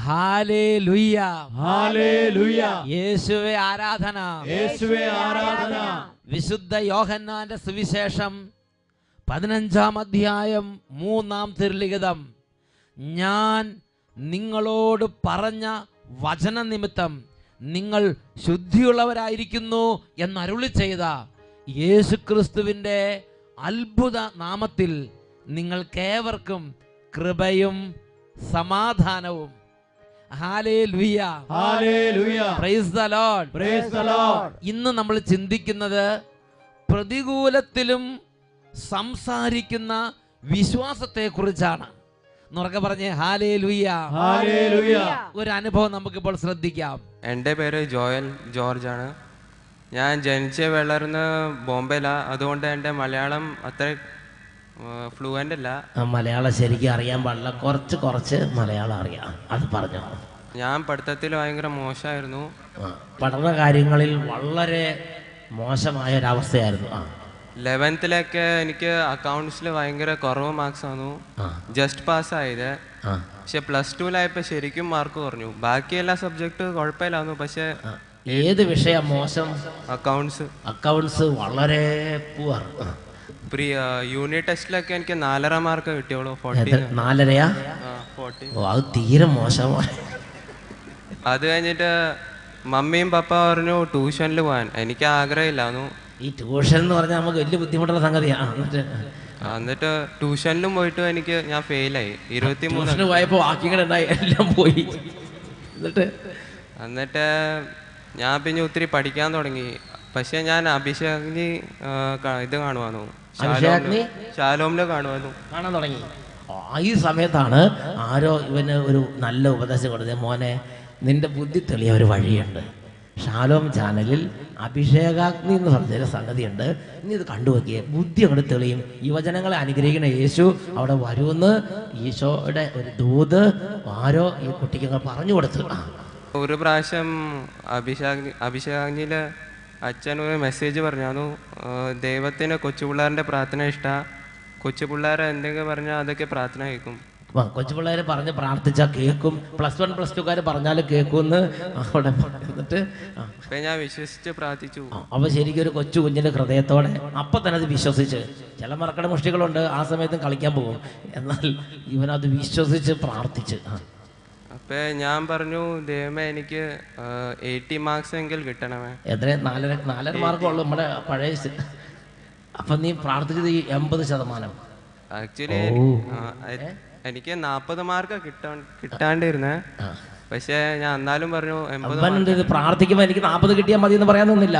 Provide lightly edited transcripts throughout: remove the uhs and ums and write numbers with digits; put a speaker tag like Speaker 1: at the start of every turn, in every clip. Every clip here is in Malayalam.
Speaker 1: Hallelujah,
Speaker 2: hallelujah.
Speaker 1: യേശുവേ ആരാധന,
Speaker 2: യേശുവേ ആരാധന.
Speaker 1: വിശുദ്ധ യോഹന്നാന്റെ സുവിശേഷം 15-ാം അധ്യായം 3-ാം തിരുലിഖിതം. ഞാൻ നിങ്ങളോട് പറഞ്ഞ വചന നിമിത്തം നിങ്ങൾ ശുദ്ധിയുള്ളവരായിരിക്കുന്നു എന്നരുളി ചെയ്ത യേശുക്രിസ്തുവിൻ്റെ അത്ഭുത നാമത്തിൽ നിങ്ങൾക്കേവർക്കും കൃപയും സമാധാനവും. Hallelujah,
Speaker 2: hallelujah.
Speaker 1: Price the lord,
Speaker 2: praise the Lord.
Speaker 1: ഇന്ന് നമ്മൾ ചിന്തിക്കുന്നത് പ്രതികൂലത്തിലും സംസാരിക്കുന്ന വിശ്വാസത്തെക്കുറിച്ചാണ്. എന്നുറക്കെ പറഞ്ഞേ ഹല്ലേലൂയ,
Speaker 2: ഹല്ലേലൂയ.
Speaker 1: ഒരു അനുഭവം നമുക്കിപ്പോൾ ശ്രദ്ധിക്കാം.
Speaker 3: എൻ്റെ പേര് ജോയൽ ജോർജ് ആണ്. ഞാൻ ജനിച്ച് വളർന്ന് ബോംബെയിലാണ്. അതുകൊണ്ട് എൻ്റെ മലയാളം അത്ര ഫ്ലുവൻ്റ് അല്ല.
Speaker 4: മലയാളം ശരിക്കും അറിയാൻ പാടില്ല, കുറച്ച് മലയാളം അറിയാം. അത് പറഞ്ഞു.
Speaker 3: ഞാൻ പഠിത്തത്തിൽ ഭയങ്കര മോശമായിരുന്നു.
Speaker 4: പഠന കാര്യങ്ങളിൽ വളരെ മോശമായ ഒരവസ്ഥയായിരുന്നു.
Speaker 3: 11th എനിക്ക് അക്കൗണ്ട്സിൽ ഭയങ്കര കുറവ് മാർക്സ് വന്നു. ജസ്റ്റ് പാസ്സായത്. പക്ഷെ +2 ശരിക്കും മാർക്ക് കുറഞ്ഞു. ബാക്കി എല്ലാ സബ്ജക്റ്റ് കുഴപ്പമില്ലായിരുന്നു. പക്ഷെ
Speaker 4: ഏത് വിഷയം മോശം? അക്കൗണ്ട്സ് വളരെ പുവർ.
Speaker 3: യൂണിറ്റ് ടെസ്റ്റിലൊക്കെ എനിക്ക് 4.5 മാർക്ക് കിട്ടിയോളൂ.
Speaker 4: 4.5?
Speaker 3: 40.
Speaker 4: അത് തീരെ മോശമായി.
Speaker 3: അത് കഴിഞ്ഞിട്ട് മമ്മിയും പപ്പ പറഞ്ഞു ട്യൂഷനിൽ പോകാൻ. എനിക്ക് ആഗ്രഹമില്ലായിരുന്നു.
Speaker 4: ഈ ട്യൂഷൻ എന്ന് പറഞ്ഞാൽ നമുക്ക് വലിയ ബുദ്ധിമുട്ടുള്ള സംഗതിയാണ്.
Speaker 3: എന്നിട്ട് ട്യൂഷനിലും പോയിട്ട് ഞാൻ ഫെയിലായി. 23
Speaker 4: പോയപ്പോൾ ബാക്കികളുണ്ടായി, എല്ലാം പോയി.
Speaker 3: എന്നിട്ട് ഞാൻ പിന്നെ ഒത്തിരി പഠിക്കാൻ തുടങ്ങി. പക്ഷെ ഞാൻ അഭിഷേകിനി ഇത് കാണുവാന്നു, ശാലോമില്
Speaker 4: കാണാൻ തുടങ്ങി. ഈ സമയത്താണ് ആരോ ഇവന് ഒരു നല്ല ഉപദേശം കൊടുത്തത്. മോനെ, നിന്റെ ബുദ്ധി തെളിയ ഒരു വഴിയുണ്ട്. ഷാലോം ചാനലിൽ അഭിഷേകാഗ്നി എന്ന് പറഞ്ഞൊരു സംഗതിയുണ്ട്. ഇനി ഇത് കണ്ടുവെക്കിയേ, ബുദ്ധി അങ്ങോട്ട് തെളിയും. യുവജനങ്ങളെ അനുഗ്രഹിക്കുന്ന യേശു അവിടെ വരുമെന്ന് ഈശോയുടെ ഒരു ദൂത് ആരോ ഈ കുട്ടിക്ക് പറഞ്ഞു കൊടുത്തു.
Speaker 3: ഒരു പ്രാവശ്യം അഭിഷേകാഗ്നിയില് അച്ഛൻ ഒരു മെസ്സേജ് പറഞ്ഞു, ദൈവത്തിന് കൊച്ചു പിള്ളേരുടെ പ്രാർത്ഥന ഇഷ്ടമാണ്. കൊച്ചു പിള്ളേരെ എന്തെങ്കിലും പറഞ്ഞാൽ അതൊക്കെ പ്രാർത്ഥന കേൾക്കും.
Speaker 4: കൊച്ചു പിള്ളേർ പറഞ്ഞ് പ്രാർത്ഥിച്ചാൽ കേൾക്കും. +1 +2 പറഞ്ഞാൽ കേൾക്കുമെന്ന് അവിടെ പറഞ്ഞിട്ട്
Speaker 3: ഞാൻ വിശ്വസിച്ച് പ്രാർത്ഥിച്ചു.
Speaker 4: അപ്പൊ ശരിക്കും ഒരു കൊച്ചു കുഞ്ഞിന്റെ ഹൃദയത്തോടെ അപ്പൊ തന്നെ അത് വിശ്വസിച്ച്. ചില മറക്കട മുഷ്ടികളുണ്ട്, ആ സമയത്തും കളിക്കാൻ പോകും. എന്നാൽ ഇവനത് വിശ്വസിച്ച് പ്രാർത്ഥിച്ച്.
Speaker 3: അപ്പൊ ഞാൻ പറഞ്ഞു, ദൈവമേ എനിക്ക് 80 മാർക്സ് എങ്കിൽ കിട്ടണമേ.
Speaker 4: എത്ര? 4.5 മാർക്കുള്ളൂ നമ്മുടെ പഴയ. അപ്പൊ നീ പ്രാർത്ഥിച്ചത് 80%.
Speaker 3: ആക്ച്വലി എനിക്ക് 40 മാർക്ക് കിട്ടാണ്ടിരുന്നേ. പക്ഷെ ഞാൻ എന്നാലും പറഞ്ഞു 80.
Speaker 4: പ്രാർത്ഥിക്കുമ്പോ എനിക്ക് 40 കിട്ടിയാൽ മതി എന്ന് പറയാനൊന്നുമില്ല,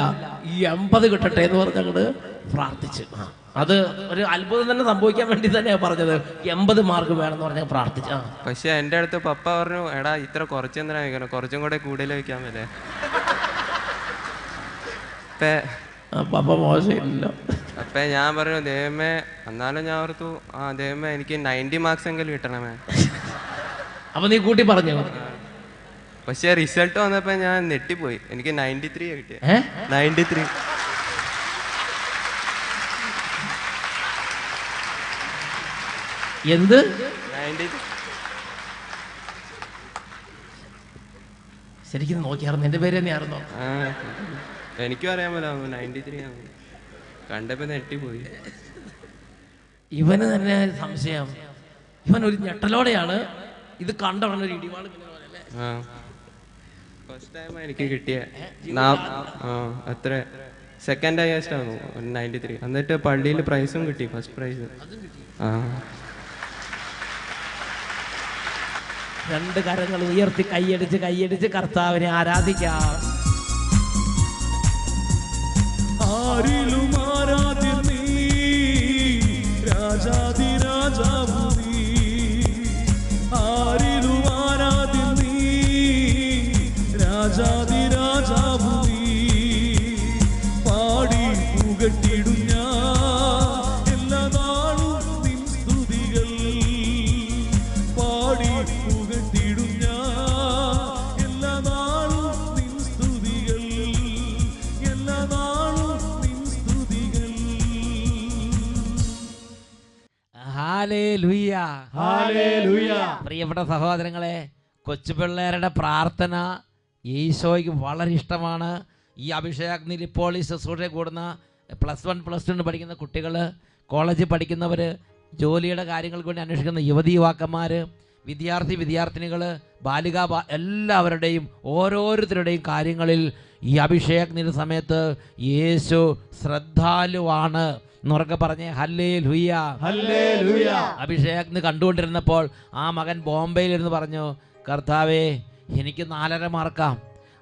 Speaker 4: ഈ 80 കിട്ടട്ടെ എന്ന് പറഞ്ഞങ്ങോട്ട് പ്രാർത്ഥിച്ചു. അത് ഒരു അത്ഭുതം തന്നെ സംഭവിക്കാൻ വേണ്ടി തന്നെയാണ് പറഞ്ഞത്. 80 മാർക്ക് വേണമെന്ന് പറഞ്ഞാൽ പ്രാർത്ഥിച്ച.
Speaker 3: പക്ഷെ എൻ്റെ അടുത്ത് പപ്പ പറഞ്ഞു, എടാ ഇത്ര കുറച്ചെന്തിനാ വയ്ക്കണം, കുറച്ചും കൂടെ കൂടുതൽ വയ്ക്കാൻ പറ്റേ.
Speaker 4: പപ്പ മോശമില്ലല്ലോ.
Speaker 3: അപ്പൊ ഞാൻ പറഞ്ഞു, ദൈവമേ, എന്നാലും ഞാൻ ഓർത്തു, ദൈവമേ എനിക്ക് 90 മാർക്സ് എങ്കിലും കിട്ടണമേ.
Speaker 4: അപ്പൊ നീ കൂട്ടി പറഞ്ഞു.
Speaker 3: പക്ഷെ റിസൾട്ട് വന്നപ്പോ ഞാൻ നെട്ടിപ്പോയി. എനിക്ക് 93 കിട്ടിയ. 93.
Speaker 4: എന്ത്?
Speaker 3: 93.
Speaker 4: ശരിക്കും നോക്കിയായിരുന്നു. എന്റെ പേര് തന്നെയായിരുന്നോ?
Speaker 3: എനിക്കും അറിയാൻ പോലെ 93 ആണ്. കണ്ടപ്പോ നെട്ടിപ്പോയി.
Speaker 4: ഇവന് തന്നെ സംശയം. ഇവൻ ഒരു ഞെട്ടലോടെയാണ് ഇത് കണ്ടവണ ഒരു ഇടിവാള്.
Speaker 3: ഫസ്റ്റ് ടൈം എനിക്ക് കിട്ടിയ. അത്ര സെക്കൻഡ് ഹയസ്റ്റ് ആണ് 93. എന്നിട്ട് പള്ളിയിൽ പ്രൈസും കിട്ടി, ഫസ്റ്റ് പ്രൈസ്.
Speaker 4: രണ്ട് കരങ്ങൾ ഉയർത്തി കൈയടിച്ച് കർത്താവിനെ ആരാധിക്കാം.
Speaker 2: ആരിലും ആരാധ്യൻ നീ, രാജാധിരാജാവു നീ. ആരിലും ആരാധ്യൻ നീ, രാജാധിരാജാവു നീ. പാടി പുകട്ടിടും ഞാൻ എല്ലാ നാളും നിൻ സ്തുതികൾ. പാടി പുകട്ടിടും ഞാൻ എല്ലാ നാളും നിൻ സ്തുതികൾ. എല്ലാ നാളും നിൻ സ്തുതികൾ.
Speaker 1: ഹല്ലേലൂയ,
Speaker 2: ഹല്ലേലൂയ.
Speaker 1: പ്രിയപ്പെട്ട സഹോദരങ്ങളെ, കൊച്ചുപിള്ളേരുടെ പ്രാർത്ഥന ഈശോയ്ക്ക് വളരെ ഇഷ്ടമാണ്. ഈ അഭിഷേകാഗ്നിയിൽ ഇപ്പോൾ ഈ ശുശ്രൂഷ കൂടുന്ന +1 +2 പഠിക്കുന്ന കുട്ടികൾ, കോളേജിൽ പഠിക്കുന്നവർ, ജോലിയുടെ കാര്യങ്ങൾക്ക് വേണ്ടി അന്വേഷിക്കുന്ന യുവതി യുവാക്കന്മാർ, വിദ്യാർത്ഥിനികൾ, എല്ലാവരുടെയും ഓരോരുത്തരുടെയും കാര്യങ്ങളിൽ ഈ അഭിഷേകാഗ്നിയുടെ സമയത്ത് യേശു ശ്രദ്ധാലുവാണ്. എന്നുറക്കെ പറഞ്ഞേ ഹല്ലേലൂയ,
Speaker 2: ഹല്ലേലൂയ.
Speaker 1: അഭിഷേകാഗ്നി കണ്ടുകൊണ്ടിരുന്നപ്പോൾ ആ മകൻ ബോംബെയിലിരുന്ന് പറഞ്ഞു, കർത്താവേ എനിക്ക് 4.5 മാർക്കാം,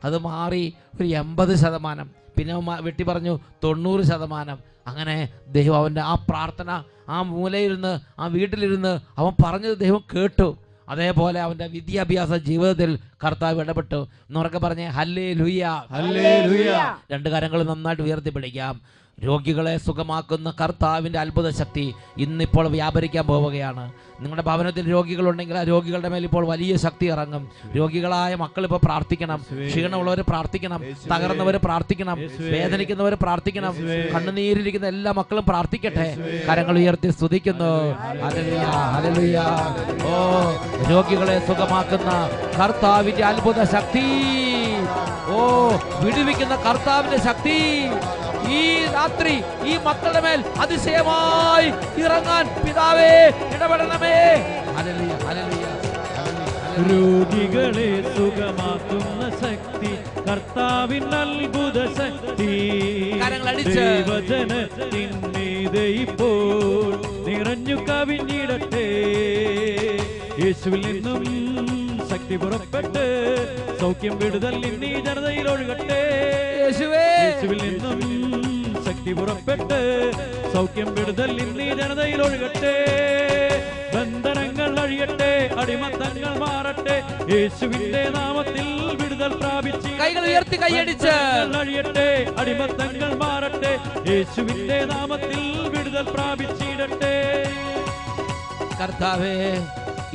Speaker 1: അത് മാറി ഒരു 80%. പിന്നെ വെട്ടി പറഞ്ഞു 90%. അങ്ങനെ ദൈവം അവൻ്റെ ആ പ്രാർത്ഥന ആ മൂലയിരുന്ന് ആ വീട്ടിലിരുന്ന് അവൻ പറഞ്ഞത് ദൈവം കേട്ടു. അതേപോലെ അവൻ്റെ വിദ്യാഭ്യാസ ജീവിതത്തിൽ കർത്താവ് ഇടപെട്ടു. എന്നുറക്കെ പറഞ്ഞേ ഹല്ലേലൂയ,
Speaker 2: ഹല്ലേലൂയ.
Speaker 1: 2 കരങ്ങൾ നന്നായിട്ട് ഉയർത്തിപ്പിടിക്കാം. രോഗികളെ സുഖമാക്കുന്ന കർത്താവിൻ്റെ അത്ഭുത ശക്തി ഇന്നിപ്പോൾ വ്യാപരിക്കാൻ പോവുകയാണ്. നിങ്ങളുടെ ഭവനത്തിൽ രോഗികളുണ്ടെങ്കിൽ ആ രോഗികളുടെ മേൽ ഇപ്പോൾ വലിയ ശക്തി ഇറങ്ങും. രോഗികളായ മക്കൾ ഇപ്പോൾ പ്രാർത്ഥിക്കണം, ക്ഷീണമുള്ളവർ പ്രാർത്ഥിക്കണം, തകർന്നവർ പ്രാർത്ഥിക്കണം, വേദനിക്കുന്നവർ പ്രാർത്ഥിക്കണം, കണ്ണുനീരിരിക്കുന്ന എല്ലാ മക്കളും പ്രാർത്ഥിക്കട്ടെ. കരങ്ങൾ ഉയർത്തി സ്തുതിക്കുന്നു. Hallelujah, hallelujah. ഓ, രോഗികളെ സുഖമാക്കുന്ന കർത്താവിൻ്റെ അത്ഭുത ശക്തി, ഓ വിടുവിക്കുന്ന കർത്താവിൻ്റെ ശക്തി ഈ രാത്രി ഈ മക്കളുടെ മേൽ അതിശയമായി ഇറങ്ങാൻ പിതാവേ ഇടപെടണമേ. Hallelujah, hallelujah.
Speaker 2: രോഗികളെ സുഖമാക്കുന്ന ശക്തി കർത്താവിൻ അത്ഭുത ശക്തി. ദൈവജനത്തിന്മീതെ ഇപ്പോൾ നിറഞ്ഞു കവിഞ്ഞിടട്ടെ. യേശുവിൽ നിന്നും ശക്തി പുറപ്പെട്ട് സൗഖ്യം വിടുതൽ ഇന്നീ ജനതയിൽ ഒഴുകട്ടെ. യേശുവിൽ നിന്നും ശക്തി പുറപ്പെട്ട് സൗഖ്യം വിടുതൽ ഇന്നീ ജനതയിൽ ഒഴുകട്ടെ. ബന്ധനങ്ങൾ അഴിയട്ടെ, അടിമത്തങ്ങൾ മാറട്ടെ. യേശുവിന്റെ നാമത്തിൽ വിടുതൽ പ്രാപിച്ച്
Speaker 1: കൈകൾ ഉയർത്തി കൈയടിച്ച്
Speaker 2: അഴിയട്ടെ, അടിമത്തങ്ങൾ മാറട്ടെ. യേശുവിന്റെ നാമത്തിൽ വിടുതൽ പ്രാപിച്ചിടട്ടെ.
Speaker 1: കർത്താവേ,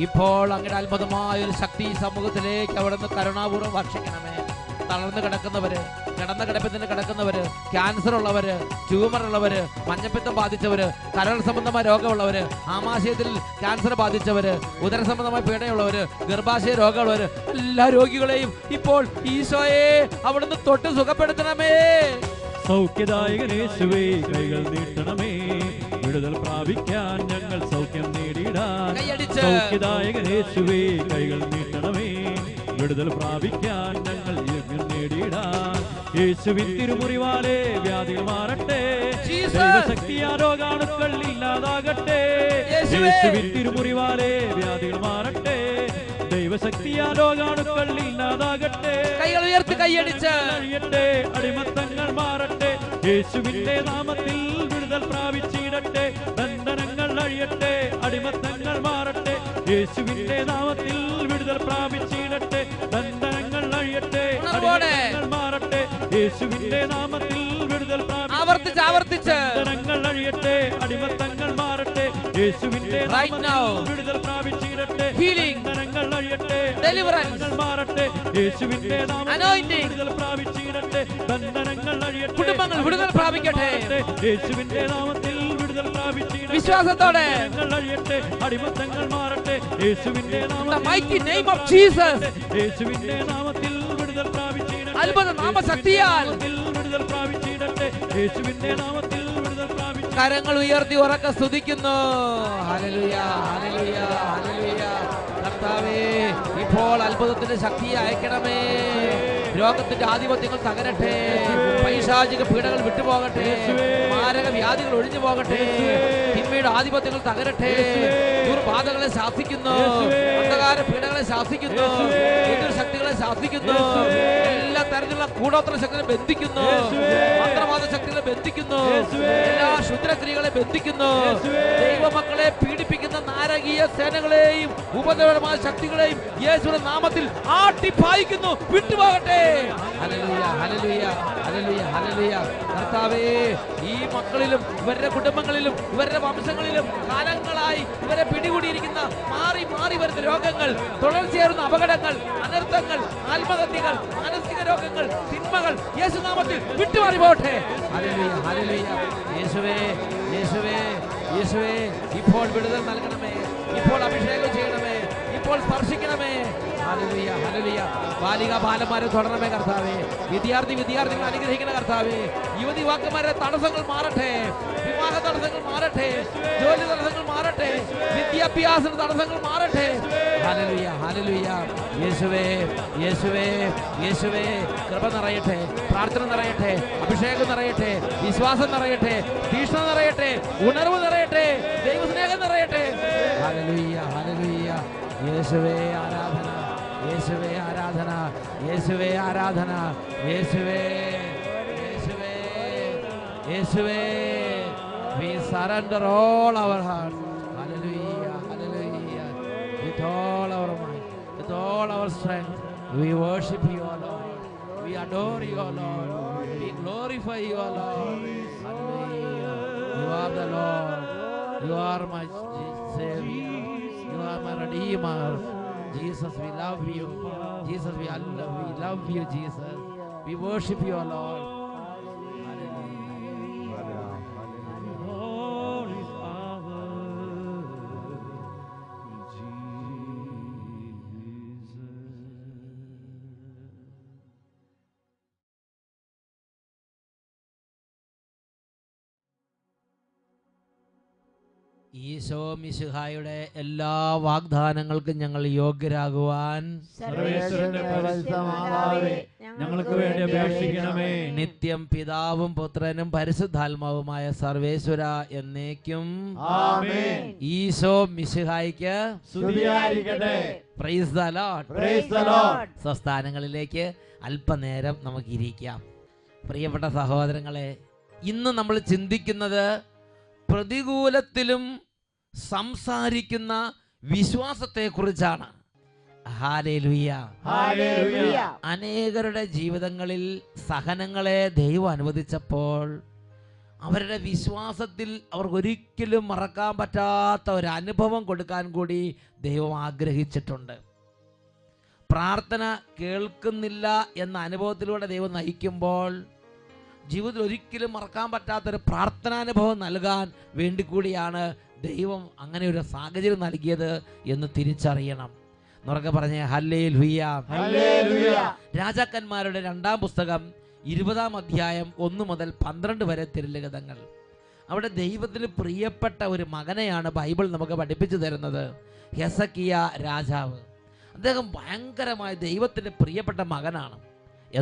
Speaker 1: ഇപ്പോൾ അങ്ങനെ അത്ഭുതമായ ഒരു ശക്തി സമൂഹത്തിലേക്ക് അവിടുന്ന് കരുണാപൂർവ്വം വർഷിക്കണമേ. തളർന്ന് കിടക്കുന്നവര്, കിടന്ന കിടപ്പത്തിന് കിടക്കുന്നവര്, ക്യാൻസർ ഉള്ളവര്, ട്യൂമർ ഉള്ളവര്, മഞ്ഞപ്പിത്തം ബാധിച്ചവര്, കരൾ സംബന്ധമായ രോഗമുള്ളവര്, ആമാശയത്തിൽ ക്യാൻസർ ബാധിച്ചവര്, ഉദര സംബന്ധമായ പീഡയുള്ളവര്, ഗർഭാശയ രോഗമുള്ളവര്, എല്ലാ രോഗികളെയും ഇപ്പോൾ ഈശോയെ അവിടുന്ന് തൊട്ട് സുഖപ്പെടുത്തണമേ.
Speaker 2: സൗഖ്യദായകൻ യേശുവേ, കൈകൾ നീട്ടണമേ. വിടുതൽ പ്രാപിക്കാൻ ഞങ്ങൾ സൗഖ്യം നേടിയിടാൻ. സൗഖ്യദായകൻ യേശുവേ, കൈകൾ നീട്ടണമേ. വിടുതൽ പ്രാപിക്കാൻ ഞങ്ങൾ യജ്ഞം നേടിയിടാൻ. യേശുവിൻ തിരുമുറിവാലെ വ്യാധികൾ മാറട്ടെ. ദൈവശക്തിയാ രോഗാണുക്കൾ ഇല്ലാതാകട്ടെ. യേശുവിൻ തിരുമുറിവാലെ വ്യാധികൾ മാറട്ടെ. ദൈവശക്തിയാ രോഗാണുക്കൾ ഇല്ലാതാകട്ടെ.
Speaker 1: കൈകൾ ഉയർത്തി കൈയടിച്ച്
Speaker 2: അഴിയട്ടെ, അടിമത്തങ്ങൾ മാറട്ടെ. യേശുവിന്റെ നാമത്തിൽ വിടുതൽ പ്രാപിച്ചിടട്ടെ. ബന്ധനങ്ങൾ അഴിയട്ടെ, അടിമത്തങ്ങൾ മാറട്ടെ. യേശുവിന്റെ നാമത്തിൽ വിടുതൽ പ്രാപിച്ചിടട്ടെ. ബന്ധനങ്ങൾ അഴിയട്ടെ, അടിമത്തങ്ങൾ മാറട്ടെ. യേശുവിന്റെ നാമത്തിൽ വിടുതൽ
Speaker 1: ആവർത്തിച്ച്
Speaker 2: ബന്ധനങ്ങൾ അഴിയട്ടെ, അടിമത്തങ്ങൾ മാറട്ടെ. യേശുവിന്റെ നാമത്തിൽ വിടുതൽ പ്രാപിച്ചിടട്ടെ. ബന്ധനങ്ങൾ അഴിയട്ടെ,
Speaker 1: ഡെലിവറൻസ്
Speaker 2: മാറട്ടെ. യേശുവിന്റെ നാമത്തിൽ വിടുതൽ പ്രാപിച്ചിടട്ടെ. ബന്ധനങ്ങൾ അഴിയട്ടെ,
Speaker 1: കുടുംബങ്ങൾ വിടുതൽ പ്രാപിക്കട്ടെ.
Speaker 2: യേശുവിന്റെ നാമത്തിൽ വിടുതൽ പ്രാപിച്ചിടട്ടെ.
Speaker 1: വിശ്വാസത്തോടെ
Speaker 2: അഴിയട്ടെ, അടിമത്തങ്ങൾ മാറട്ടെ. യേശുവിന്റെ നാമത്തിൽ യേശുവിന്റെ നാമത്തിൽ വിടുതൽ പ്രാപിച്ചിടട്ടെ.
Speaker 1: അത്ഭുത നാമശക്തിയാൽ
Speaker 2: വിടുതൽ പ്രാപിച്ചിടട്ടെ. യേശുവിന്റെ നാമത്തിൽ വിടുതൽ പ്രാപിച്ചിടട്ടെ.
Speaker 1: കരങ്ങൾ ഉയർത്തി ഉറക്കെ സ്തുതിക്കുന്നു. ഹല്ലേലൂയ, ഹല്ലേലൂയ, ഹല്ലേലൂയ. കർത്താവേ, ഇപ്പോൾ അത്ഭുതത്തിന്റെ ശക്തി അയക്കണമേ. രോഗത്തിന്റെ ആധിപത്യങ്ങൾ തകരട്ടെ. പൈശാചിക പീഡകൾ വിട്ടുപോകട്ടെ. മാരക വ്യാധികൾ ഒഴിഞ്ഞു പോകട്ടെ. തിന്മയുടെ ആധിപത്യങ്ങൾ തകരട്ടെ. ദുർബാധകളെ ശാസിക്കുന്നു, അന്ധകാര പീഡകളെ ശാസിക്കുന്നു, എതിർശക്തികളെ ശാസിക്കുന്നു. എല്ലാ തരത്തിലുള്ള കൂടോത്ര ശക്തികളെ ബന്ധിക്കുന്നു, മന്ത്രവാദ ശക്തികളെ ബന്ധിക്കുന്നു, എല്ലാ ക്ഷുദ്രക്രിയകളെ ബന്ധിക്കുന്നു. ദൈവമക്കളെ പീഡിപ്പിക്കുന്ന നാരകീയ സേനകളെയും ഉപദ്രവമായ ശക്തികളെയും യേശുവിന്റെ നാമത്തിൽ ആട്ടിപ്പായിക്കുന്നു. വിട്ടുപോകട്ടെ. ഹല്ലേലൂയ, ഹല്ലേലൂയ, ഹല്ലേലൂയ, ഹല്ലേലൂയ. കർത്താവേ, ഈ മക്കളിലും ഇവരുടെ കുടുംബങ്ങളിലും ഇവരുടെ വംശങ്ങളിലും കാലങ്ങളായി ഇവരെ പിടികൂടിയിരിക്കുന്ന മാറി മാറി വരുന്ന രോഗങ്ങൾ, തുടർച്ചയായിരുന്ന അപകടങ്ങൾ, അനർത്ഥങ്ങൾ, ആത്മഹത്യകൾ, മാനസിക രോഗങ്ങൾ, തിന്മകൾ യേശുനാമത്തിൽ വിട്ടുമാറി പോട്ടെ. Hallelujah, hallelujah. യേശുവേ, യേശുവേ, യേശുവേ, ഇപ്പോൾ വിടുതൽ നൽകണമേ. ഇപ്പോൾ അഭിഷേകം ചെയ്യണമേ. ഇപ്പോൾ ഇപ്പോൾ സ്പർശിക്കണമേ. Hallelujah, hallelujah. ബാലിക ബാലന്മാരെ തുടരണമേ കർത്താവേ. വിദ്യാർത്ഥികളെ അനുഗ്രഹിക്കണ കർത്താവേ. യുവതി യുവാക്കന്മാരെ തടസ്സങ്ങൾ മാറട്ടെ, വിവാഹ തടസ്സങ്ങൾ മാറട്ടെ, ജോലി തടസ്സങ്ങൾ മാറട്ടെ, വിദ്യാഭ്യാസ തടസ്സങ്ങൾ മാറട്ടെ. Hallelujah, hallelujah. യേശുവേ, യേശുവേ, യേശുവേ, കൃപ നിറയട്ടെ, പ്രാർത്ഥന നിറയട്ടെ, അഭിഷേകം നിറയട്ടെ, വിശ്വാസം നിറയട്ടെ, തീഷ്ണത നിറയട്ടെ, ഉണർവ് നിറയട്ടെ, ദൈവസ്നേഹം നിറയട്ടെ. Hallelujah, hallelujah. യേശുവേ ആരാധന, യേശുവേ ആരാധന, യേശുവേ ആരാധന, യേശുവേ, യേശുവേ, യേശുവേ. We surrender all our hearts. Hallelujah, hallelujah. With all our might, with all our strength, we worship you, O Lord. We adore you, O Lord. We glorify you, O Lord. Hallelujah. You are the Lord. You are my Savior. You are my Redeemer. Jesus, we love you. Jesus, we love you, Jesus. We worship you, O Lord.
Speaker 2: Holy Father,
Speaker 1: Isho മിശിഹായുടെ എല്ലാ വാഗ്ദാനങ്ങൾക്കും ഞങ്ങൾ യോഗ്യരാകുവാൻ
Speaker 2: സർവേശ്വരന്റെ പരിശുദ്ധമാതാവേ, ഞങ്ങൾക്ക് വേണ്ടി അപേക്ഷിക്കണമേ.
Speaker 1: നിത്യം പിതാവും പുത്രനും പരിശുദ്ധാത്മാവുമായ സർവേശ്വര എന്നേക്കും
Speaker 2: ആമേൻ.
Speaker 1: ഈശോ മിശിഹായ്ക്ക്
Speaker 2: സ്തുതിയായിരിക്കട്ടെ.
Speaker 1: Praise the lord.
Speaker 2: Praise the lord.
Speaker 1: സ്വസ്ഥാനങ്ങളിലേക്ക് അല്പനേരം നമുക്ക് ഇരിക്കാം. പ്രിയപ്പെട്ട സഹോദരങ്ങളെ, ഇന്ന് നമ്മൾ ചിന്തിക്കുന്നത് പ്രതികൂലത്തിലും സംസാരിക്കുന്ന വിശ്വാസത്തെക്കുറിച്ചാണ്. Hallelujah,
Speaker 2: hallelujah.
Speaker 1: അനേകരുടെ ജീവിതങ്ങളിൽ സഹനങ്ങളെ ദൈവം അനുവദിച്ചപ്പോൾ അവരുടെ വിശ്വാസത്തിൽ അവർക്ക് ഒരിക്കലും മറക്കാൻ പറ്റാത്ത ഒരു അനുഭവം കൊടുക്കാൻ കൂടി ദൈവം ആഗ്രഹിച്ചിട്ടുണ്ട്. പ്രാർത്ഥന കേൾക്കുന്നില്ല എന്ന അനുഭവത്തിലൂടെ ദൈവം നയിക്കുമ്പോൾ ജീവിതത്തിൽ ഒരിക്കലും മറക്കാൻ പറ്റാത്തൊരു പ്രാർത്ഥനാനുഭവം നൽകാൻ വേണ്ടി കൂടിയാണ് ദൈവം അങ്ങനെ ഒരു സാഹചര്യം നൽകിയത് എന്ന് തിരിച്ചറിയണം. എന്നുറക്കെ പറഞ്ഞേ ഹല്ലേലൂയ,
Speaker 2: ഹല്ലേലൂയ.
Speaker 1: രാജാക്കന്മാരുടെ 2-ാം പുസ്തകം 20-ാം അധ്യായം 1 മുതൽ 12 വരെ തിരുലിഖിതങ്ങൾ. അവിടെ ദൈവത്തിന് പ്രിയപ്പെട്ട ഒരു മകനെയാണ് ബൈബിൾ നമുക്ക് പഠിപ്പിച്ചു തരുന്നത്. ഹെസക്കിയ രാജാവ്. അദ്ദേഹം ഭയങ്കരമായ ദൈവത്തിൻ്റെ പ്രിയപ്പെട്ട മകനാണ്.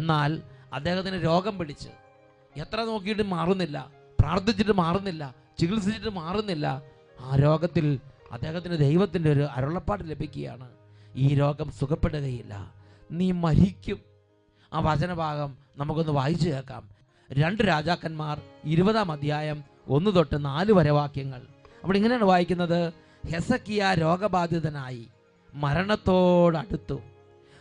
Speaker 1: എന്നാൽ അദ്ദേഹത്തിന് രോഗം പിടിച്ച് എത്ര നോക്കിയിട്ട് മാറുന്നില്ല, പ്രാർത്ഥിച്ചിട്ട് മാറുന്നില്ല, ചികിത്സിച്ചിട്ട് മാറുന്നില്ല. ആ രോഗത്തിൽ അദ്ദേഹത്തിന് ദൈവത്തിൻ്റെ ഒരു അരുളപ്പാട് ലഭിക്കുകയാണ്. ഈ രോഗം സുഖപ്പെടുകയില്ല, നീ മരിക്കും. ആ വചനഭാഗം നമുക്കൊന്ന് വായിച്ചു കേൾക്കാം. 2 രാജാക്കന്മാർ 20-ാം അധ്യായം 1 തൊട്ട് 4 വരെ വാക്യങ്ങൾ. അവിടെ ഇങ്ങനെയാണ് വായിക്കുന്നത്. ഹെസക്കിയ രോഗബാധിതനായി മരണത്തോടടുത്തു.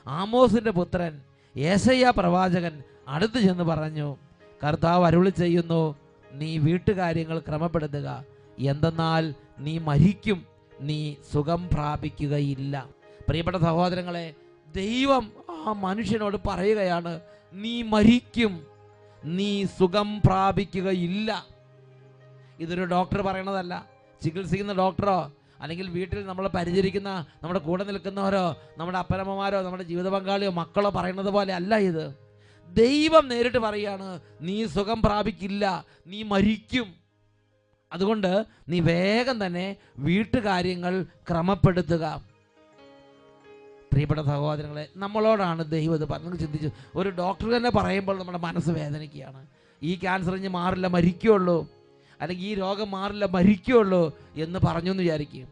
Speaker 1: ആമോസിൻ്റെ പുത്രൻ യേശയ്യാ പ്രവാചകൻ അടുത്ത് ചെന്ന് പറഞ്ഞു, കർത്താവ് അരുളി ചെയ്യുന്നു, നീ വീട്ടുകാര്യങ്ങൾ ക്രമപ്പെടുത്തുക, എന്തെന്നാൽ നീ മരിക്കും, നീ സുഖം പ്രാപിക്കുകയില്ല. പ്രിയപ്പെട്ട സഹോദരങ്ങളെ, ദൈവം ആ മനുഷ്യനോട് പറയുകയാണ്, നീ മരിക്കും, നീ സുഖം പ്രാപിക്കുകയില്ല. ഇതൊരു ഡോക്ടർ പറയണതല്ല, ചികിത്സിക്കുന്ന ഡോക്ടറോ അല്ലെങ്കിൽ വീട്ടിൽ നമ്മളെ പരിചരിക്കുന്ന നമ്മുടെ കൂടെ നിൽക്കുന്നവരോ നമ്മുടെ അപ്പനമ്മമാരോ നമ്മുടെ ജീവിത പങ്കാളിയോ മക്കളോ പറയുന്നത് പോലെ അല്ല ഇത്. ദൈവം നേരിട്ട് പറയാണ്, നീ സുഖം പ്രാപിക്കില്ല, നീ മരിക്കും. അതുകൊണ്ട് നീ വേഗം തന്നെ വീട്ടുകാര്യങ്ങൾ ക്രമപ്പെടുത്തുക. പ്രിയപ്പെട്ട സഹോദരങ്ങളെ, നമ്മളോടാണ് ദൈവം ഇത് പറഞ്ഞു. ചിന്തിച്ചു, ഒരു ഡോക്ടർ തന്നെ പറയുമ്പോൾ നമ്മുടെ മനസ്സ് വേദനിക്കുകയാണ്. ഈ ക്യാൻസർ ഇനി മാറില്ല, മരിക്കുള്ളൂ, അല്ലെങ്കിൽ ഈ രോഗം മാറില്ല, മരിക്കുള്ളൂ എന്ന് പറഞ്ഞു എന്ന് വിചാരിക്കും.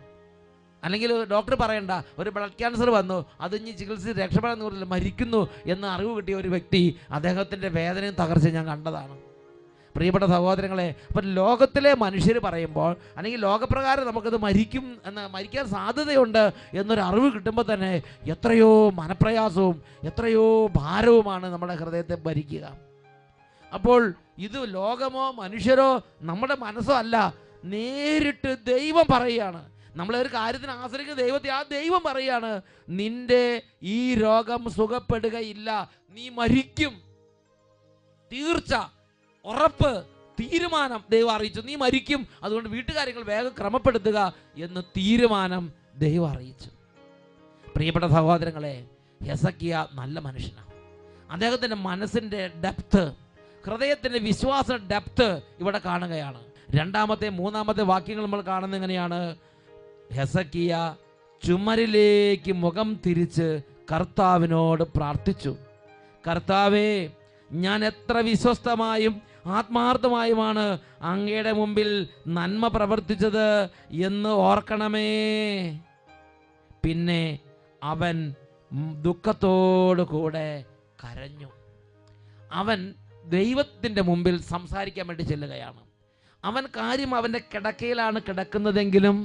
Speaker 1: അല്ലെങ്കിൽ ഡോക്ടർ പറയണ്ട, ഒരു ബ്ലഡ് ക്യാൻസർ വന്നു, അത് ഇനി ചികിത്സിച്ച് രക്ഷപ്പെടാൻ നൂറില്ല, മരിക്കുന്നു എന്ന് അറിവ് കിട്ടിയ ഒരു വ്യക്തി, അദ്ദേഹത്തിൻ്റെ വേദനയും തകർച്ചയും ഞാൻ കണ്ടതാണ്. പ്രിയപ്പെട്ട സഹോദരങ്ങളെ, അപ്പം ലോകത്തിലെ മനുഷ്യർ പറയുമ്പോൾ അല്ലെങ്കിൽ ലോകപ്രകാരം നമുക്കത് മരിക്കാൻ സാധ്യതയുണ്ട് എന്നൊരു അറിവ് കിട്ടുമ്പോൾ തന്നെ എത്രയോ മനപ്രയാസവും എത്രയോ ഭാരവുമാണ് നമ്മുടെ ഹൃദയത്തെ ഭരിക്കുക. അപ്പോൾ ഇത് ലോകമോ മനുഷ്യരോ നമ്മുടെ മനസ്സോ അല്ല, നേരിട്ട് ദൈവം പറയുകയാണ്. നമ്മളൊരു കാര്യത്തിന് ആശ്രയിക്കുന്ന ദൈവത്തെ, ആ ദൈവം പറയാണ്, നിന്റെ ഈ രോഗം സുഖപ്പെടുകയില്ല, നീ മരിക്കും. തീർച്ച, ഉറപ്പ്, തീരുമാനം ദൈവം അറിയിച്ചു, നീ മരിക്കും. അതുകൊണ്ട് വീട്ടുകാര്യങ്ങൾ വേഗം ക്രമപ്പെടുത്തുക എന്ന് തീരുമാനം ദൈവം അറിയിച്ചു. പ്രിയപ്പെട്ട സഹോദരങ്ങളെ, ഹെസക്കിയ നല്ല മനുഷ്യനാണ്. അദ്ദേഹത്തിൻ്റെ മനസ്സിൻ്റെ ഡെപ്ത്, ഹൃദയത്തിൻ്റെ വിശ്വാസ ഡെപ്ത് ഇവിടെ കാണുകയാണ്. രണ്ടാമത്തെ മൂന്നാമത്തെ വാക്യങ്ങൾ നമ്മൾ കാണുന്നത് എങ്ങനെയാണ്? ഹെസക്കിയ ചുമരിലേക്ക് മുഖം തിരിച്ച് കർത്താവിനോട് പ്രാർത്ഥിച്ചു. കർത്താവേ, ഞാൻ എത്ര വിശ്വസ്തമായും ആത്മാർത്ഥമായുമാണ് അങ്ങയുടെ മുമ്പിൽ നന്മ പ്രവർത്തിച്ചത് എന്ന് ഓർക്കണമേ. പിന്നെ അവൻ ദുഃഖത്തോടു കൂടെ കരഞ്ഞു. അവൻ ദൈവത്തിൻ്റെ മുമ്പിൽ സംസാരിക്കാൻ വേണ്ടി ചെല്ലുകയാണ്. അവൻ കാര്യം അവൻ്റെ കിടക്കയിലാണ് കിടക്കുന്നതെങ്കിലും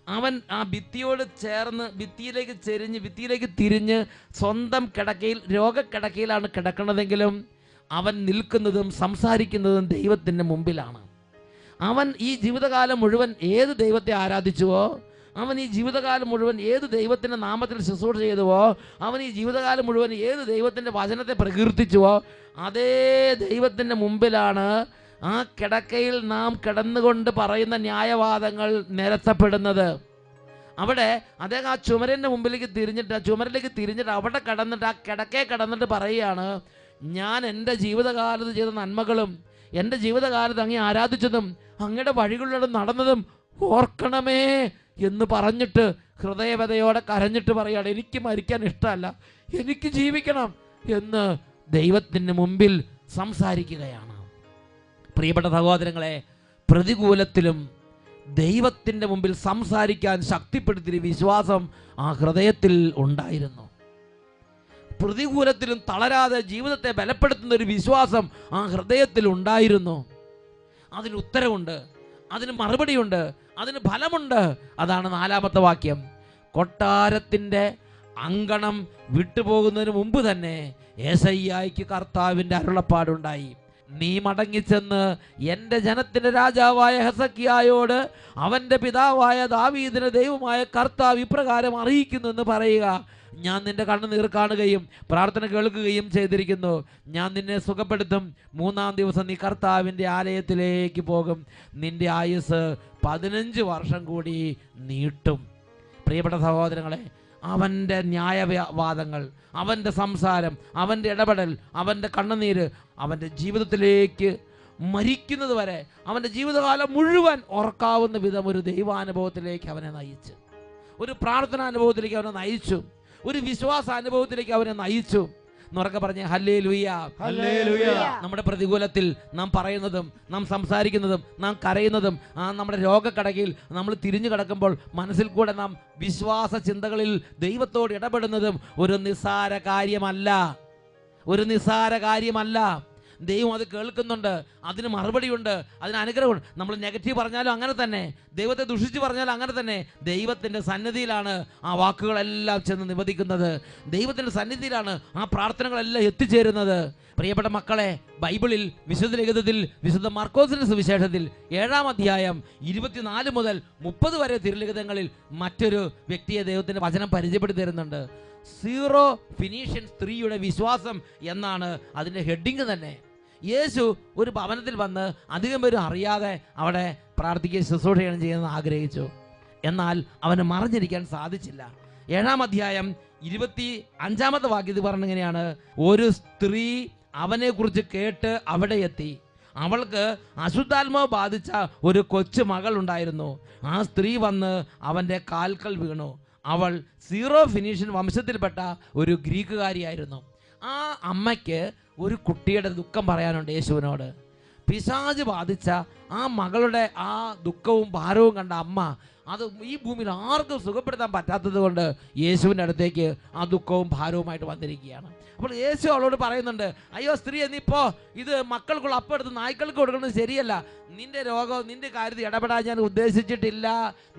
Speaker 1: അവൻ ആ ഭിത്തിയോട് ചേർന്ന് ഭിത്തിയിലേക്ക് തിരിഞ്ഞ് സ്വന്തം കിടക്കയിൽ, രോഗക്കിടക്കയിലാണ് കിടക്കുന്നതെങ്കിലും അവൻ നിൽക്കുന്നതും സംസാരിക്കുന്നതും ദൈവത്തിൻ്റെ മുമ്പിലാണ്. അവൻ ഈ ജീവിതകാലം മുഴുവൻ ഏത് ദൈവത്തെ ആരാധിച്ചുവോ, അവൻ ഈ ജീവിതകാലം മുഴുവൻ ഏത് ദൈവത്തിൻ്റെ നാമത്തിൽ ശുശ്രൂഷ ചെയ്തുവോ, അവൻ ഈ ജീവിതകാലം മുഴുവൻ ഏത് ദൈവത്തിൻ്റെ വചനത്തെ പ്രകീർത്തിച്ചുവോ, അതേ ദൈവത്തിൻ്റെ മുമ്പിലാണ് ആ കിടക്കയിൽ നാം കിടന്നുകൊണ്ട് പറയുന്ന ന്യായവാദങ്ങൾ നിരത്തപ്പെടുന്നത്. അവിടെ അദ്ദേഹം ആ ചുമരിലേക്ക് തിരിഞ്ഞിട്ട് അവിടെ കിടന്നിട്ട്, ആ കിടക്കയെ കിടന്നിട്ട് പറയുകയാണ്, ഞാൻ എൻ്റെ ജീവിതകാലത്ത് ചെയ്ത നന്മകളും എൻ്റെ ജീവിതകാലത്ത് അങ്ങേ ആരാധിച്ചതും അങ്ങയുടെ വഴികളിലൂടെ നടന്നതും ഓർക്കണമേ എന്ന് പറഞ്ഞിട്ട് ഹൃദയവ്യതയോടെ കരഞ്ഞിട്ട് പറയുകയാണ്, എനിക്ക് മരിക്കാൻ ഇഷ്ടമല്ല, എനിക്ക് ജീവിക്കണം എന്ന് ദൈവത്തിൻ്റെ മുമ്പിൽ സംസാരിക്കുകയാണ്. പ്രിയപ്പെട്ട സഹോദരങ്ങളെ, പ്രതികൂലത്തിലും ദൈവത്തിൻ്റെ മുമ്പിൽ സംസാരിക്കാൻ ശക്തിപ്പെടുത്തിയ വിശ്വാസം ആ ഹൃദയത്തിൽ ഉണ്ടായിരുന്നു. പ്രതികൂലത്തിലും തളരാതെ ജീവിതത്തെ ബലപ്പെടുത്തുന്ന ഒരു വിശ്വാസം ആ ഹൃദയത്തിൽ ഉണ്ടായിരുന്നു. അതിന് ഉത്തരവുണ്ട്, അതിന് മറുപടിയുണ്ട്, അതിന് ഫലമുണ്ട്. അതാണ് നാലാമത്തെ വാക്യം. കൊട്ടാരത്തിൻ്റെ അങ്കണം വിട്ടുപോകുന്നതിന് മുമ്പ് തന്നെ യെശയ്യായ്ക്ക് കർത്താവിൻ്റെ അരുളപ്പാടുണ്ടായി. നീ മടങ്ങിച്ചെന്ന് എൻ്റെ ജനത്തിൻ്റെ രാജാവായ ഹെസക്കിയായോട് അവൻ്റെ പിതാവായ ദാവീദിന്റെ ദൈവമായ കർത്താവ് ഇപ്രകാരം അറിയിക്കുന്നു എന്ന് പറയുക. ഞാൻ നിന്റെ കണ്ണുനീർ കാണുകയും പ്രാർത്ഥന കേൾക്കുകയും ചെയ്തിരിക്കുന്നു. ഞാൻ നിന്നെ സുഖപ്പെടുത്തും. 3-ാം ദിവസം നീ കർത്താവിൻ്റെ ആലയത്തിലേക്ക് പോകും. നിന്റെ ആയുസ് 15 വർഷം കൂടി നീട്ടും. പ്രിയപ്പെട്ട സഹോദരങ്ങളെ, അവൻ്റെ ന്യായവാദങ്ങൾ, അവൻ്റെ സംസാരം, അവൻ്റെ ഇടപെടൽ, അവൻ്റെ കണ്ണുനീര് അവൻ്റെ ജീവിതത്തിലേക്ക് മരിക്കുന്നത് വരെ, അവൻ്റെ ജീവിതകാലം മുഴുവൻ ഓർക്കാവുന്ന വിധം ഒരു ദൈവാനുഭവത്തിലേക്ക് അവനെ നയിച്ചു, ഒരു പ്രാർത്ഥനാനുഭവത്തിലേക്ക് അവനെ നയിച്ചു, ഒരു വിശ്വാസാനുഭവത്തിലേക്ക് അവനെ നയിച്ചു. എന്നുറക്കെ പറഞ്ഞേ ഹല്ലേലൂയ. നമ്മുടെ പ്രതികൂലത്തിൽ നാം പറയുന്നതും നാം സംസാരിക്കുന്നതും നാം കരയുന്നതും നമ്മുടെ രോഗക്കടകയിൽ നമ്മൾ തിരിഞ്ഞു കിടക്കുമ്പോൾ മനസ്സിൽ കൂടെ നാം വിശ്വാസ ചിന്തകളിൽ ദൈവത്തോട് ഇടപെടുന്നതും ഒരു നിസ്സാര കാര്യമല്ല. ദൈവം അത് കേൾക്കുന്നുണ്ട്, അതിന് മറുപടിയുണ്ട്, അതിന് അനുഗ്രഹമുണ്ട്. നമ്മൾ നെഗറ്റീവ് പറഞ്ഞാലും അങ്ങനെ തന്നെ, ദൈവത്തെ ദുഷിച്ച് പറഞ്ഞാലും അങ്ങനെ തന്നെ. ദൈവത്തിൻ്റെ സന്നിധിയിലാണ് ആ വാക്കുകളെല്ലാം ചെന്ന് നിവദിക്കുന്നത്. ദൈവത്തിൻ്റെ സന്നിധിയിലാണ് ആ പ്രാർത്ഥനകളെല്ലാം എത്തിച്ചേരുന്നത്. പ്രിയപ്പെട്ട മക്കളെ, ബൈബിളിൽ വിശുദ്ധ ലിഖിതത്തിൽ വിശുദ്ധ മാർക്കോസിന്റെ സുവിശേഷത്തിൽ 7-ാം അധ്യായം 24 മുതൽ 30 വരെ തിരുലിഖിതങ്ങളിൽ മറ്റൊരു വ്യക്തിയെ ദൈവത്തിൻ്റെ വചനം പരിചയപ്പെടുത്തി തരുന്നുണ്ട്. സീറോ ഫിനീഷ്യൻ സ്ത്രീയുടെ വിശ്വാസം എന്നാണ് അതിൻ്റെ ഹെഡിങ് തന്നെ. യേശു ഒരു ഭവനത്തിൽ വന്ന് അധികം പേരും അറിയാതെ അവിടെ പ്രാർത്ഥിക്കുകയും ശുശ്രൂഷ ചെയ്യുന്നത് ആഗ്രഹിച്ചു. എന്നാൽ അവന് മറഞ്ഞിരിക്കാൻ സാധിച്ചില്ല. 7-ാം അധ്യായം 25-ാമത്തെ വാക്യത്തിൽ പറഞ്ഞിങ്ങനെയാണ്, ഒരു സ്ത്രീ അവനെക്കുറിച്ച് കേട്ട് അവിടെ എത്തി. അവൾക്ക് അശുദ്ധാത്മാവ് ബാധിച്ച ഒരു കൊച്ചു മകൾ ഉണ്ടായിരുന്നു. ആ സ്ത്രീ വന്ന് അവൻ്റെ കാൽക്കൽ വീണു. അവൾ സീറോ ഫിനീഷ്യൻ വംശത്തിൽപ്പെട്ട ഒരു ഗ്രീക്കുകാരിയായിരുന്നു. ആ അമ്മയ്ക്ക് ഒരു കുട്ടിയുടെ ദുഃഖം പറയാനുണ്ട് യേശുവിനോട്. പിശാച് ബാധിച്ച ആ മകളുടെ ആ ദുഃഖവും ഭാരവും കണ്ട അമ്മ അത് ഈ ഭൂമിയിൽ ആർക്കും സുഖപ്പെടുത്താൻ പറ്റാത്തത് കൊണ്ട് യേശുവിൻ്റെ അടുത്തേക്ക് ആ ദുഃഖവും ഭാരവുമായിട്ട് വന്നിരിക്കുകയാണ്. അപ്പോൾ യേശു അവളോട് പറയുന്നുണ്ട്, അയ്യോ സ്ത്രീ, നീപ്പോ ഇത് മക്കൾക്കുള്ള അപ്പം എടുത്ത് നായ്ക്കൾക്ക് കൊടുക്കുന്നത് ശരിയല്ല. നിന്റെ രോഗം, നിന്റെ കാര്യത്തിൽ ഇടപെടാൻ ഞാൻ ഉദ്ദേശിച്ചിട്ടില്ല.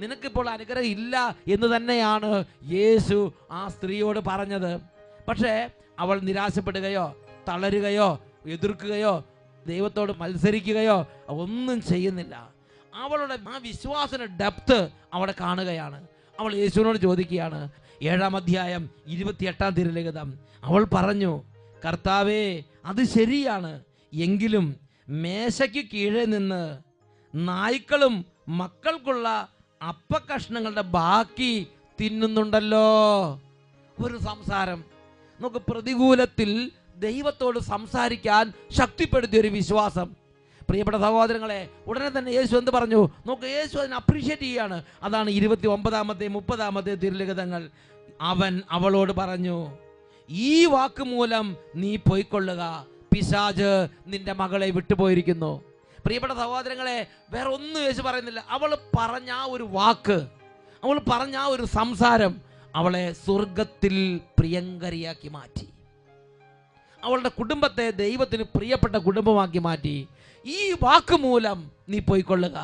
Speaker 1: നിനക്കിപ്പോൾ അനുഗ്രഹം ഇല്ല എന്ന് തന്നെയാണ് യേശു ആ സ്ത്രീയോട് പറഞ്ഞത്. പക്ഷേ അവൾ നിരാശപ്പെടുകയോ തളരുകയോ എതിർക്കുകയോ ദൈവത്തോട് മത്സരിക്കുകയോ ഒന്നും ചെയ്യുന്നില്ല. അവളുടെ ആ വിശ്വാസന ഡെപ്ത് അവിടെ കാണുകയാണ്. അവൾ യേശുവിനോട് ചോദിക്കുകയാണ്. 7-ാം അധ്യായം 28-ാം തിരുലിഖിതം. അവൾ പറഞ്ഞു, കർത്താവേ, അത് ശരിയാണ്, എങ്കിലും മേശയ്ക്ക് കീഴെ നിന്ന് നായ്ക്കളും മക്കൾക്കുള്ള അപ്പക്കഷ്ണങ്ങളുടെ ബാക്കി തിന്നുന്നുണ്ടല്ലോ. ഒരു സംസാരം. നമുക്ക് പ്രതികൂലത്തിൽ ദൈവത്തോട് സംസാരിക്കാൻ ശക്തിപ്പെടുത്തിയ ഒരു വിശ്വാസം. പ്രിയപ്പെട്ട സഹോദരങ്ങളെ, ഉടനെ തന്നെ യേശു എന്ത് പറഞ്ഞു? നമുക്ക് യേശു അതിനെ അപ്രീഷിയേറ്റ് ചെയ്യാണ്. അതാണ് 29-ാമത്തെ 30-ാമത്തെ തിരുലിഖിതങ്ങൾ. അവൻ അവളോട് പറഞ്ഞു, ഈ വാക്ക് മൂലം നീ പൊയ്ക്കൊള്ളുക, പിശാച് നിന്റെ മകളെ വിട്ടുപോയിരിക്കുന്നു. പ്രിയപ്പെട്ട സഹോദരങ്ങളെ, വേറെ ഒന്നും യേശു പറയുന്നില്ല. അവൾ പറഞ്ഞ ആ ഒരു വാക്ക്, അവൾ പറഞ്ഞ ആ ഒരു സംസാരം അവളെ സ്വർഗത്തിൽ പ്രിയങ്കരിയാക്കി മാറ്റി. അവളുടെ കുടുംബത്തെ ദൈവത്തിന് പ്രിയപ്പെട്ട കുടുംബമാക്കി മാറ്റി. ഈ വാക്ക് മൂലം നീ പോയിക്കൊള്ളുക,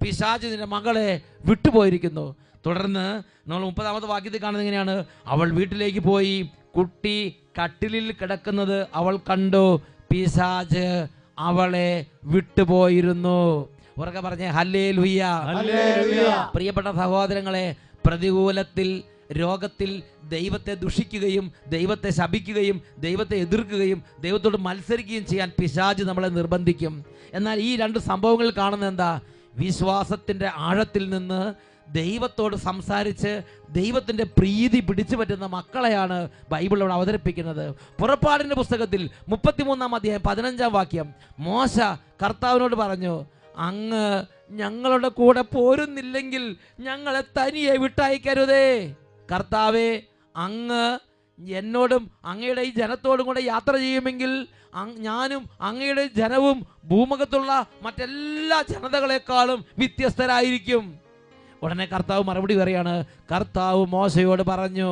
Speaker 1: പിശാച് നിന്റെ മകളെ വിട്ടുപോയിരിക്കുന്നു. തുടർന്ന് നമ്മൾ 30-ാമത്തെ വാക്യത്തിൽ കാണുന്നത് എങ്ങനെയാണ്? അവൾ വീട്ടിലേക്ക് പോയി, കുട്ടി കട്ടിലിൽ കിടക്കുന്നത് അവൾ കണ്ടു, പിശാച് അവളെ വിട്ടുപോയിരുന്നു. ഉറക്കെ പറഞ്ഞേ ഹല്ലേലൂയ. പ്രിയപ്പെട്ട സഹോദരങ്ങളെ, പ്രതികൂലത്തിൽ, രോഗത്തിൽ ദൈവത്തെ ദുഷിക്കുകയും ദൈവത്തെ ശപിക്കുകയും ദൈവത്തെ എതിർക്കുകയും ദൈവത്തോട് മത്സരിക്കുകയും ചെയ്യാൻ പിശാച് നമ്മളെ നിർബന്ധിക്കും. എന്നാൽ ഈ രണ്ട് സംഭവങ്ങൾ കാണുന്നത് എന്താ? വിശ്വാസത്തിൻ്റെ ആഴത്തിൽ നിന്ന് ദൈവത്തോട് സംസാരിച്ച് ദൈവത്തിൻ്റെ പ്രീതി പിടിച്ചു പറ്റുന്ന മക്കളെയാണ് ബൈബിൾ അവിടെ അവതരിപ്പിക്കുന്നത്. പുറപ്പാടിൻ്റെ പുസ്തകത്തിൽ 33-ാം അധ്യായം 15-ാം വാക്യം, മോശ കർത്താവിനോട് പറഞ്ഞു, അങ്ങ് ഞങ്ങളുടെ കൂടെ പോരുന്നില്ലെങ്കിൽ ഞങ്ങളെ തനിയെ വിട്ടയക്കരുതേ. കർത്താവേ, അങ്ങ് എന്നോടും അങ്ങയുടെ ഈ ജനത്തോടും കൂടെ യാത്ര ചെയ്യുമെങ്കിൽ ഞാനും അങ്ങയുടെ ജനവും ഭൂമുഖത്തുള്ള മറ്റെല്ലാ ജനതകളെക്കാളും വ്യത്യസ്തരായിരിക്കും. ഉടനെ കർത്താവ് മറുപടി പറയാണ്. കർത്താവ് മോശയോട് പറഞ്ഞു,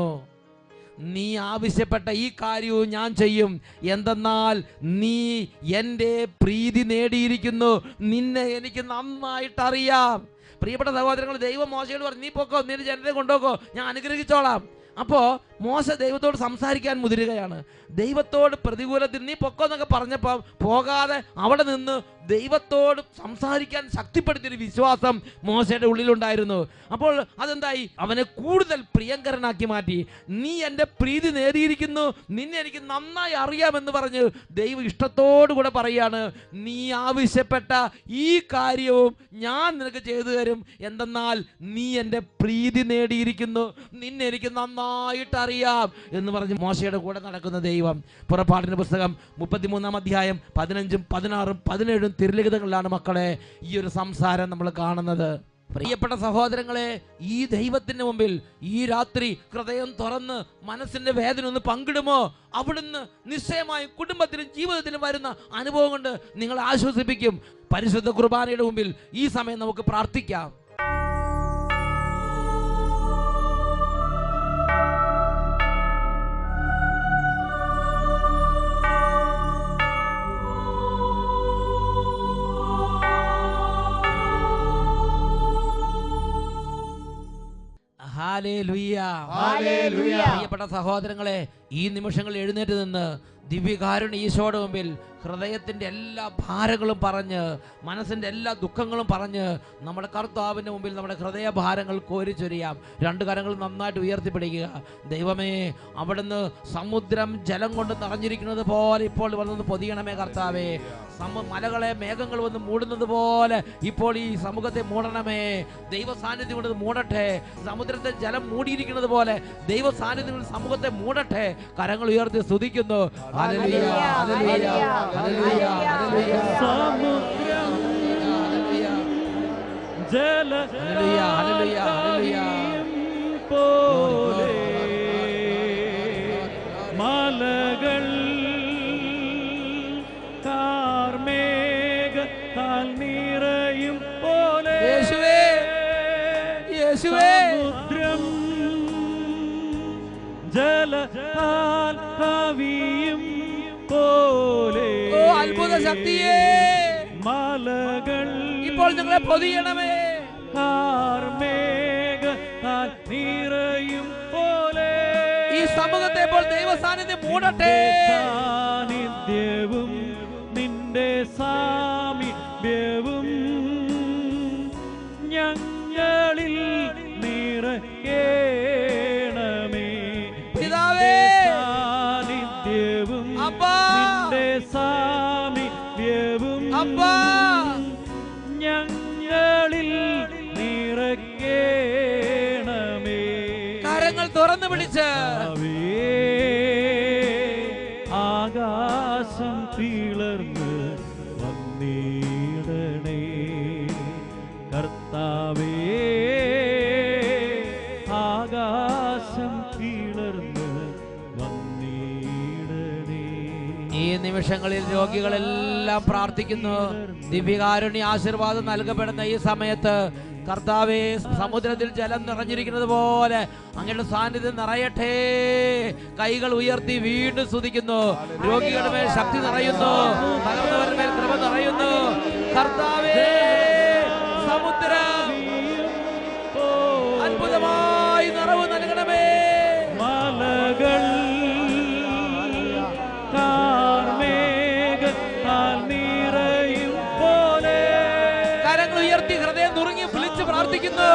Speaker 1: നീ ആവശ്യപ്പെട്ട ഈ കാര്യവും ഞാൻ ചെയ്യും. എന്തെന്നാൽ നീ എൻ്റെ പ്രീതി നേടിയിരിക്കുന്നു, നിന്നെ എനിക്ക് നന്നായിട്ടറിയാം. പ്രിയപ്പെട്ട സഹോദരങ്ങൾ, ദൈവം മോശയോട് പറഞ്ഞു, നീ പൊക്കോ, നീ ജനത്തെ കൊണ്ടുപോക്കോ, ഞാൻ അനുഗ്രഹിച്ചോളാം. അപ്പോൾ മോശ ദൈവത്തോട് സംസാരിക്കാൻ മുതിരുകയാണ്. ദൈവത്തോട് പ്രതികൂലത്തിൽ നീ പൊക്കോ എന്നൊക്കെ പറഞ്ഞപ്പോൾ പോകാതെ അവിടെ നിന്ന് ദൈവത്തോട് സംസാരിക്കാൻ ശക്തിപ്പെടുത്തിയൊരു വിശ്വാസം മോശയുടെ ഉള്ളിലുണ്ടായിരുന്നു. അപ്പോൾ അതെന്തായി? അവനെ കൂടുതൽ പ്രിയങ്കരനാക്കി മാറ്റി. നീ എൻ്റെ പ്രീതി നേടിയിരിക്കുന്നു, നിന്നെ എനിക്ക് നന്നായി അറിയാമെന്ന് പറഞ്ഞ് ദൈവം ഇഷ്ടത്തോടുകൂടെ പറയാണ്, നീ ആവശ്യപ്പെട്ട ഈ കാര്യവും ഞാൻ നിനക്ക് ചെയ്തു തരും. എന്തെന്നാൽ നീ എൻ്റെ പ്രീതി നേടിയിരിക്കുന്നു, നിന്നെ എനിക്ക് നന്നായിട്ട് അറിയാം എന്ന് പറഞ്ഞ് മോശയുടെ കൂടെ നടക്കുന്ന ദൈവം. പുറപ്പാടിന്റെ പുസ്തകം 33-ാം അധ്യായം 15-ഉം 16-ഉം 17-ഉം തിരുലിഖിതങ്ങളിലാണ് മക്കളെ ഈ ഒരു സംസാരം നമ്മൾ കാണുന്നത്. പ്രിയപ്പെട്ട സഹോദരങ്ങളെ, ഈ ദൈവത്തിന് മുമ്പിൽ ഈ രാത്രി ഹൃദയം തുറന്ന് മനസ്സിന്റെ വേദന ഒന്ന് പങ്കിടുമോ? അവിടുന്ന് നിശ്ചയമായും കുടുംബത്തിലും ജീവിതത്തിലും വരുന്ന അനുഭവം കൊണ്ട് നിങ്ങളെ ആശ്വസിപ്പിക്കും. പരിശുദ്ധ കുർബാനയുടെ മുമ്പിൽ ഈ സമയം നമുക്ക് പ്രാർത്ഥിക്കാം. പ്രിയപ്പെട്ട സഹോദരങ്ങളെ, ഈ നിമിഷങ്ങളിൽ എഴുന്നേറ്റ് നിന്ന് ദിവ്യകാരുണ്യ ഈശോയുടെ മുമ്പിൽ ഹൃദയത്തിൻ്റെ എല്ലാ ഭാരങ്ങളും പറഞ്ഞ്, മനസ്സിൻ്റെ എല്ലാ ദുഃഖങ്ങളും പറഞ്ഞ് നമ്മുടെ കർത്താവിൻ്റെ മുമ്പിൽ നമ്മുടെ ഹൃദയഭാരങ്ങൾ കോരിച്ചൊരിയാം. രണ്ട് കരങ്ങൾ നന്നായിട്ട് ഉയർത്തിപ്പിടിക്കുക. ദൈവമേ, അവിടുന്ന് സമുദ്രം ജലം കൊണ്ട് നിറഞ്ഞിരിക്കുന്നത് പോലെ ഇപ്പോൾ വന്ന് പൊതിയണമേ കർത്താവേ. മലകളെ മേഘങ്ങൾ വന്ന് മൂടുന്നത് പോലെ ഇപ്പോൾ ഈ സമൂഹത്തെ മൂടണമേ. ദൈവ സാന്നിധ്യം കൊണ്ട് മൂടട്ടെ. സമുദ്രത്തെ ജലം മൂടിയിരിക്കുന്നത് പോലെ ദൈവ സാന്നിധ്യം കൊണ്ട് സമൂഹത്തെ മൂടട്ടെ. കരങ്ങൾ ഉയർത്തി സ്തുതിക്കുന്നു. ഹല്ലേലൂയ, ഹല്ലേലൂയ, ഹല്ലേലൂയ, ഹല്ലേലൂയ.
Speaker 2: സമുദ്രം ജല
Speaker 1: ഹല്ലേലൂയ, ഹല്ലേലൂയ, ഹല്ലേലൂയ
Speaker 2: പോലെ മലകൾ കാർമേഘത്താൽ നിറയും പോലെ
Speaker 1: യേശുവേ, യേശുവേ.
Speaker 2: സമുദ്രം ജലത്താൽ കവിയും പോലെ
Speaker 1: ഓ അത്ഭുത ശക്തിയേ,
Speaker 2: മലകൾ
Speaker 1: ഇപ്പോൾ ഞങ്ങളെ പൊതിയണമേ.
Speaker 2: കാർമേഘത്താൽ നിറയും പോലെ
Speaker 1: ഈ സമൂഹത്തെ ഇപ്പോൾ ദൈവ സാന്നിധ്യം മൂടട്ടെ.
Speaker 2: സാന്നിധ്യവും നിന്റെ സാമീപ്യവും ഞങ്ങളിൽ നിറയ്ക്കണമേ.
Speaker 1: പിതാവേ,
Speaker 2: സാന്നിധ്യവും
Speaker 1: അപ്പാ,
Speaker 2: നിന്റെ സാമീപ്യവും
Speaker 1: അപ്പാ,
Speaker 2: ഞങ്ങളിൽ നിറയ്ക്കണമേ.
Speaker 1: കരങ്ങൾ തുറന്നു പിടിച്ച്
Speaker 2: ആകാശം പിളർന്ന് വന്നിടണേ കർത്താവേ, ആകാശം പിളർന്ന് വന്നിടണേ.
Speaker 1: ഈ നിമിഷങ്ങളിൽ രോഗികളെല്ലാം പ്രാർത്ഥിക്കുന്നു. ദിവ്യകാരുണ്യ ആശീർവാദം നൽകപ്പെടുന്ന ഈ സമയത്ത് കർത്താവേ, സമുദ്രത്തിൽ ജലം നിറഞ്ഞിരിക്കുന്നത് പോലെ അങ്ങയുടെ സാന്നിധ്യം നിറയട്ടെ. കൈകൾ ഉയർത്തി വീണ്ടും സ്തുതിക്കുന്നു. രോഗികളുടെ മേൽ ശക്തി നിറയുന്നു, തകർന്നവരുടെ മേൽ കൃപ നിറയുന്നു. കർത്താവേ, സമുദ്രം അത്ഭുതമായി നിറവ് നൽകണമേ.
Speaker 2: മലകൾ നിറയും പോലെ
Speaker 1: കരങ്ങൾ ഉയർത്തി ഹൃദയം നുറുങ്ങി വിളിച്ച് പ്രാർത്ഥിക്കുന്നു.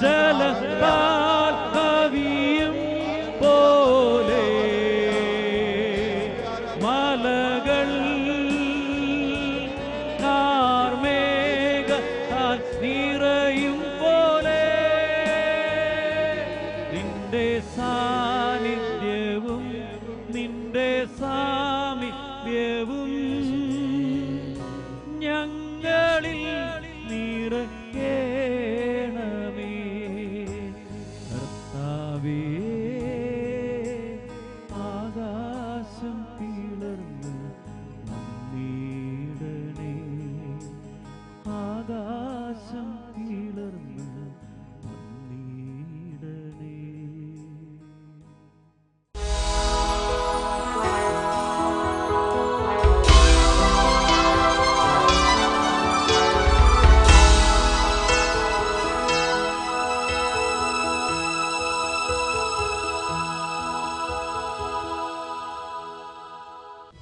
Speaker 2: ജലത്താൽ കവിയും പോലെ മലകൾ കാർമേഘത്താൽ നിറയും പോലെ നിന്റെ സാന്നിധ്യവും നിന്റെ സാമീപ്യവും ഞങ്ങളിൽ നിറയ്ക്കണമേ കർത്താവേ. ആകാശം പിളർന്ന് വന്നിടണേ, ആകാശം പിളർന്ന് വന്നിടണേ.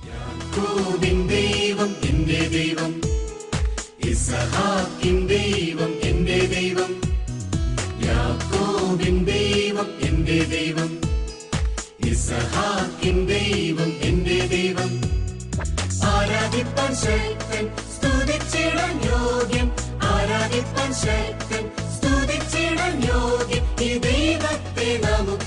Speaker 5: യാക്കോബിൻ ദൈവം എന്റെ ദൈവം, ഇസ്ഹാക്കിൻ ദൈവം എന്റെ ദൈവം. യാക്കോബിൻ ദൈവം എന്റെ ദൈവം, ഇസ്ഹാക്കിൻ ദൈവം എന്റെ ദൈവം. ആരാധിപ്പാൻ ശക്തൻ, സ്തുതിച്ചിടാൻ യോഗ്യൻ. ആരാധിപ്പാൻ ശക്തൻ, സ്തുതിച്ചിടാൻ യോഗ്യൻ. ഈ ദൈവത്തെ നമുക്ക്